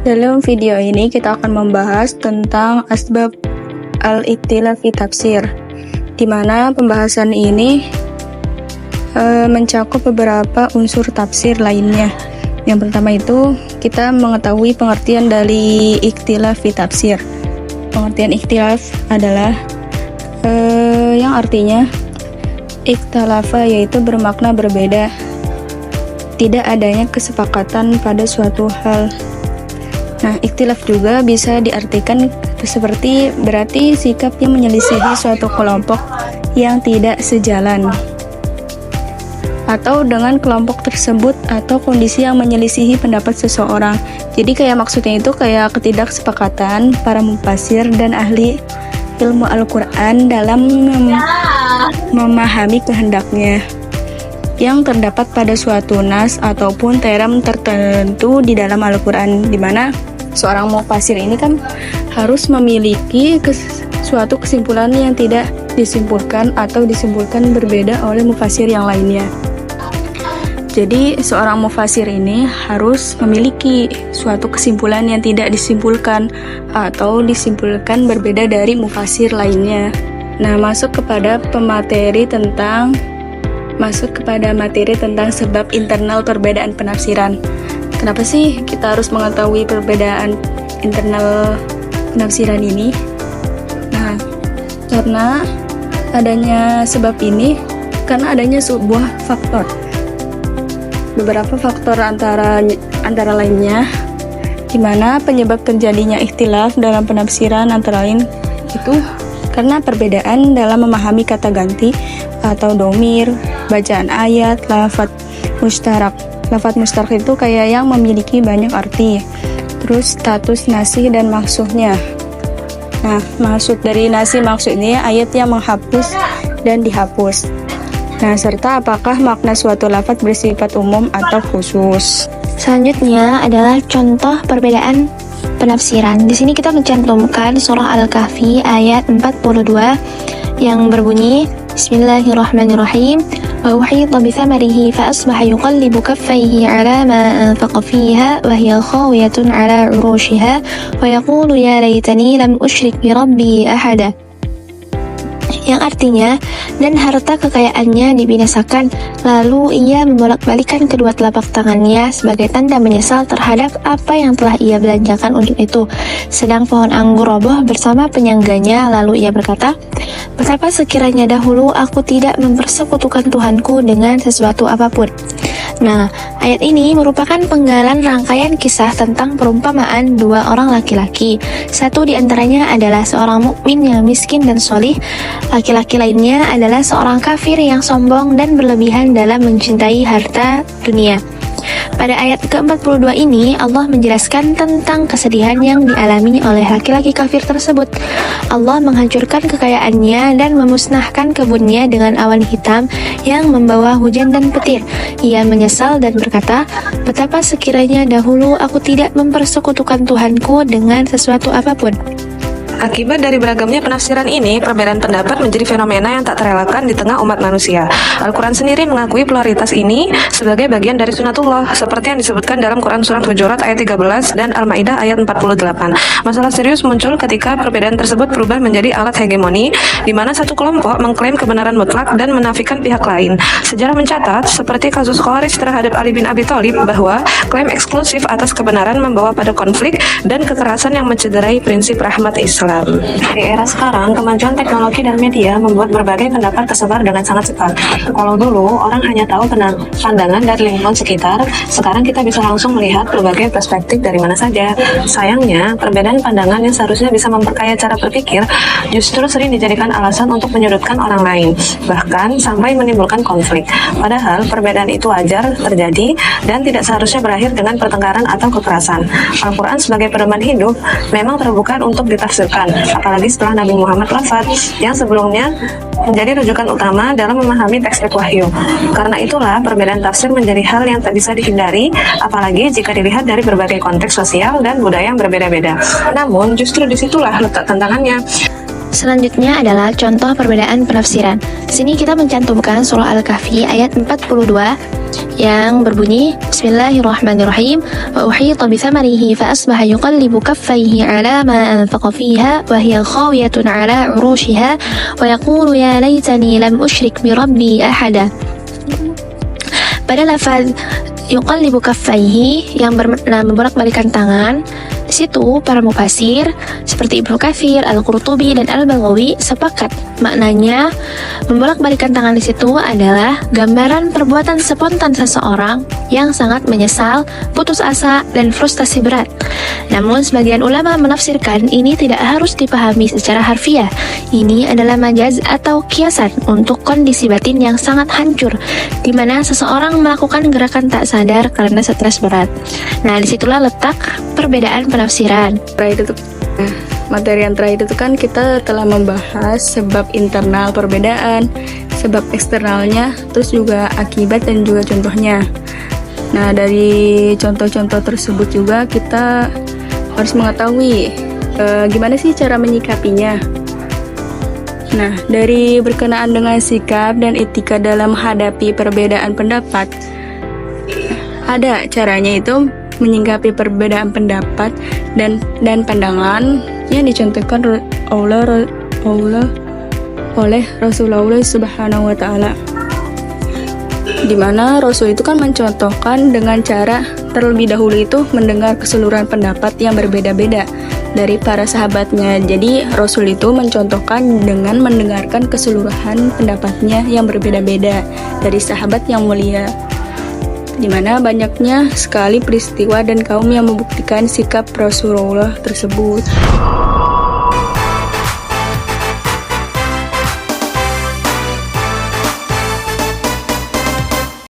Dalam video ini kita akan membahas tentang asbab al-ikhtilaf fi tafsir, di mana pembahasan ini mencakup beberapa unsur tafsir lainnya. Yang pertama itu kita mengetahui pengertian dari ikhtilaf fi tafsir. Pengertian ikhtilaf adalah yang artinya ikhtalafa, yaitu bermakna berbeda, tidak adanya kesepakatan pada suatu hal. Nah, ikhtilaf juga bisa diartikan seperti berarti sikap yang menyelisihi suatu kelompok yang tidak sejalan, atau dengan kelompok tersebut atau kondisi yang menyelisihi pendapat seseorang. Jadi kayak maksudnya itu kayak ketidaksepakatan para mufasir dan ahli ilmu Al-Quran dalam memahami kehendaknya yang terdapat pada suatu nas ataupun term tertentu di dalam Al-Quran, di mana seorang mufasir ini kan harus memiliki suatu kesimpulan yang tidak disimpulkan atau disimpulkan berbeda oleh mufasir yang lainnya. Jadi seorang mufasir ini harus memiliki suatu kesimpulan yang tidak disimpulkan atau disimpulkan berbeda dari mufasir lainnya. Nah, masuk kepada materi tentang sebab internal perbedaan penafsiran. Kenapa sih kita harus mengetahui perbedaan internal penafsiran ini? Nah, karena adanya sebab ini, karena adanya sebuah faktor. Beberapa faktor antara lainnya, di mana penyebab terjadinya ikhtilaf dalam penafsiran antara lain itu karena perbedaan dalam memahami kata ganti atau domir, bacaan ayat, lafadz mustarak. Lafadz mustarak itu kayak yang memiliki banyak arti. Terus status nasih dan maksudnya. Nah, maksud dari nasih maksudnya ayat yang menghapus dan dihapus. Nah, serta apakah makna suatu lafadz bersifat umum atau khusus. Selanjutnya adalah contoh perbedaan penafsiran. Di sini kita mencantumkan surah Al-Kahfi ayat 42 yang berbunyi Bismillahirrahmanirrahim. Wa uhita bi thamarihi fa asbaha yuqallibu kaffayhi 'ala ma anfaqa fiha wa hiya khawiyatun 'ala 'urushiha wa yaqulu ya laitani lam usyrik bi rabbi ahada. Yang artinya, dan harta kekayaannya dibinasakan, lalu ia membolak-balikan kedua telapak tangannya sebagai tanda menyesal terhadap apa yang telah ia belanjakan untuk itu. Sedang pohon anggur roboh bersama penyangganya, lalu ia berkata, betapa sekiranya dahulu aku tidak mempersekutukan Tuhanku dengan sesuatu apapun. Nah, ayat ini merupakan penggalan rangkaian kisah tentang perumpamaan dua orang laki-laki. Satu di antaranya adalah seorang mukmin yang miskin dan solih. Laki-laki lainnya adalah seorang kafir yang sombong dan berlebihan dalam mencintai harta dunia. Pada ayat ke-42 ini, Allah menjelaskan tentang kesedihan yang dialami oleh laki-laki kafir tersebut. Allah menghancurkan kekayaannya dan memusnahkan kebunnya dengan awan hitam yang membawa hujan dan petir. Ia menyesal dan berkata, betapa sekiranya dahulu aku tidak mempersekutukan Tuhanku dengan sesuatu apapun. Akibat dari beragamnya penafsiran ini, perbedaan pendapat menjadi fenomena yang tak terelakkan di tengah umat manusia. Al-Quran sendiri mengakui pluralitas ini sebagai bagian dari sunatullah, seperti yang disebutkan dalam Quran Surah Hujurat ayat 13 dan Al-Ma'idah ayat 48. Masalah serius muncul ketika perbedaan tersebut berubah menjadi alat hegemoni, di mana satu kelompok mengklaim kebenaran mutlak dan menafikan pihak lain. Sejarah mencatat, seperti kasus Khawarij terhadap Ali bin Abi Thalib, bahwa klaim eksklusif atas kebenaran membawa pada konflik dan kekerasan yang mencederai prinsip rahmat Islam. Di era sekarang, kemajuan teknologi dan media membuat berbagai pendapat tersebar dengan sangat cepat. Kalau dulu, orang hanya tahu pandangan dari lingkungan sekitar, sekarang kita bisa langsung melihat berbagai perspektif dari mana saja. Sayangnya, perbedaan pandangan yang seharusnya bisa memperkaya cara berpikir, justru sering dijadikan alasan untuk menyudutkan orang lain, bahkan sampai menimbulkan konflik. Padahal, perbedaan itu wajar terjadi dan tidak seharusnya berakhir dengan pertengkaran atau kekerasan. Al-Quran sebagai pedoman hidup memang terbuka untuk ditafsirkan, apalagi setelah Nabi Muhammad wafat, yang sebelumnya menjadi rujukan utama dalam memahami teks wahyu. Karena itulah perbedaan tafsir menjadi hal yang tak bisa dihindari, apalagi jika dilihat dari berbagai konteks sosial dan budaya yang berbeda-beda. Namun justru disitulah letak tantangannya. Selanjutnya adalah contoh perbedaan penafsiran. Di sini kita mencantumkan surah Al-Kahfi ayat 42 yang berbunyi Bismillahirrahmanirrahim wa uhita bithamarihi fa asbaha yuqallibu kaffayhi ala ma anfaqa fiha wa hiya khawiyatun ala urushiha wa yaqulu ya laitani lam ushrik bi rabbi ahada. Pada lafaz yuqallibu kaffayhi yang bermakna membolak-balikan tangan, di situ para mufasir seperti Ibnu Katsir, Al-Qurtubi, dan Al-Baghawi sepakat maknanya membolak-balikan tangan di situ adalah gambaran perbuatan spontan seseorang yang sangat menyesal, putus asa, dan frustasi berat. Namun sebagian ulama menafsirkan ini tidak harus dipahami secara harfiah. Ini adalah majaz atau kiasan untuk kondisi batin yang sangat hancur, di mana seseorang melakukan gerakan tak sadar karena stres berat. Nah, disitulah letak perbedaan penafsiran. Materi yang terakhir itu kan kita telah membahas sebab internal perbedaan, sebab eksternalnya, terus juga akibat dan juga contohnya. Nah, dari contoh-contoh tersebut juga kita harus mengetahui gimana sih cara menyikapinya. Nah, dari berkenaan dengan sikap dan etika dalam menghadapi perbedaan pendapat, ada caranya itu menyikapi perbedaan pendapat dan pandangan yang dicontohkan oleh Rasulullah Subhanahu wa Ta'ala, di mana Rasul itu kan mencontohkan dengan cara terlebih dahulu itu mendengar keseluruhan pendapat yang berbeda-beda dari para sahabatnya. Jadi Rasul itu mencontohkan dengan mendengarkan keseluruhan pendapatnya yang berbeda-beda dari sahabat yang mulia, di mana banyaknya sekali peristiwa dan kaum yang membuktikan sikap Rasulullah tersebut.